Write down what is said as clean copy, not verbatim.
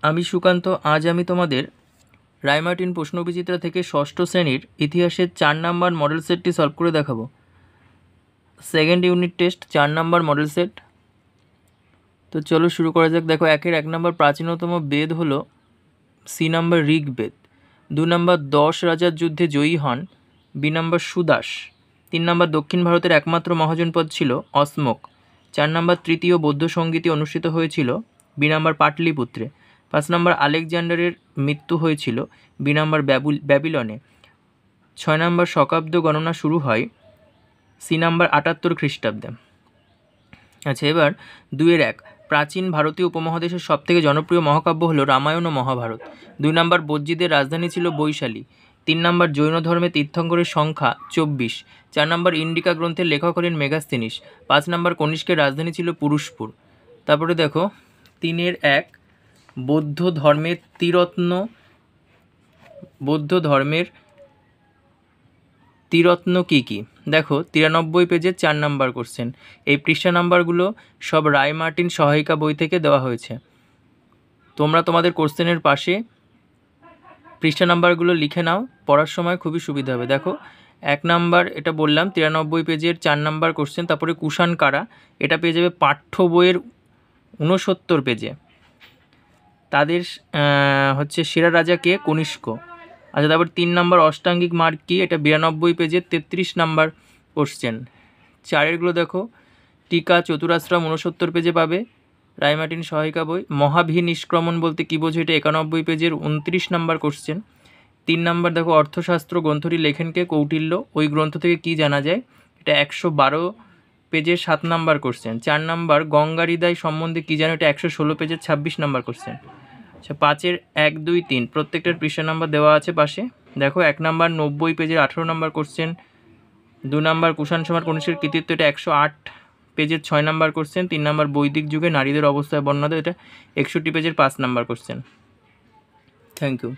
আমি সুকান্ত। আজ আমি তোমাদের রায়মার্টিন প্রশ্নবিচিত্রা থেকে ষষ্ঠ শ্রেণীর ইতিহাসের 4 নম্বর মডেল সেটটি সলভ করে দেখাবো। সেকেন্ড ইউনিট টেস্ট 4 নম্বর মডেল সেট। তো চলো শুরু করা যাক। দেখো, 1 নম্বর প্রাচীনতম বেদ হলো সি নম্বর ঋগ্বেদ। 2 নম্বর 10 রাজার যুদ্ধে জয়ী হন বি নম্বর সুদাস। 3 নম্বর দক্ষিণ ভারতের একমাত্র মহাজনপদ ছিল অসমক। 4 নম্বর তৃতীয় বৌদ্ধ সঙ্গীতি অনুষ্ঠিত হয়েছিল বি নম্বর পাটলিপুত্রে। 5 নম্বর আলেকজান্ডারের মৃত্যু হয়েছিল বি নম্বর ব্যাবিলনে। 6 নম্বর শকাব্দ গণনা শুরু হয় সি নম্বর 78 খ্রিস্টাব্দে। আচ্ছা, এবার 2-1। প্রাচীন ভারতীয় উপমহাদেশের সবথেকে জনপ্রিয় মহাকাব্য হলো রামায়ণ ও মহাভারত। 2 নম্বর বজ্জীদের রাজধানী ছিল বৈশালী। 3 নম্বর জৈন ধর্মে তীর্থঙ্করের সংখ্যা 24। 4 নম্বর ইন্ডিকা গ্রন্থের লেখক হলেন মেগাস্তিনিস। 5 নম্বর কনিষ্কের রাজধানী ছিল পুরুষপুর। তারপরে দেখো 3-1 বৌদ্ধ ধর্মের ত্রিরত্ন কী কী? দেখো 93 পেজের 4 নম্বর কোশ্চেন। এই পৃষ্ঠা নাম্বারগুলো সব রায়মার্টিন সহায়িকা বই থেকে দেওয়া হয়েছে। তোমরা তোমাদের কোশ্চেনের পাশে পৃষ্ঠা নাম্বারগুলো লিখে নাও, পড়ার সময় খুবই সুবিধা হবে। দেখো 1 নাম্বার এটা বললাম 93 পেজের 4 নম্বর কোশ্চেন। তারপরে কুষাণ কারা, এটা পেয়ে যাবে পাঠ্য বইয়ের 69 পেজে। তাদের হচ্ছে সেরা রাজা কে? কনিষ্ক। আচ্ছা, তারপর 3 নম্বর অষ্টাঙ্গিক মার্গ কি, এটা 92 পেজের 33 নম্বর কোশ্চেন। 4এরগুলো দেখো টিকা চতুরাশ্রম 69 পেজে পাবে, রায়মার্টিন সহায়িকা বই। মহাভি নিষ্ক্রমণ বলতে কী বোঝো, এটা 91 পেজের 29 নম্বর কোশ্চেন। 3 নম্বর দেখো অর্থশাস্ত্র গ্রন্থটি লেখেনকে? কৌটিল্য। ওই গ্রন্থ থেকে কি জানা যায়, এটা 112 পেজের 7 নম্বর কোশ্চেন। 4 নম্বর গঙ্গারিদাই সম্বন্ধে কী জানো, এটা 116 পেজের 26 নম্বর কোশ্চেন। আচ্ছা, 5-এর 1, 2, 3 প্রত্যেকটার পৃষ্ঠা নাম্বার দেওয়া আছে পাশে। দেখো 1 নম্বর 90 পেজের 18 নম্বর কোশ্চেন। 2 নম্বর কুষাণ সমাজ কনিষ্কের কৃতিত্ব, এটা 108 পেজের 6 নম্বর কোশ্চেন। 3 নম্বর বৈদিক যুগে নারীদের অবস্থায় বর্ণনা, এটা 61 পেজের 5 নম্বর কোশ্চেন। Thank you.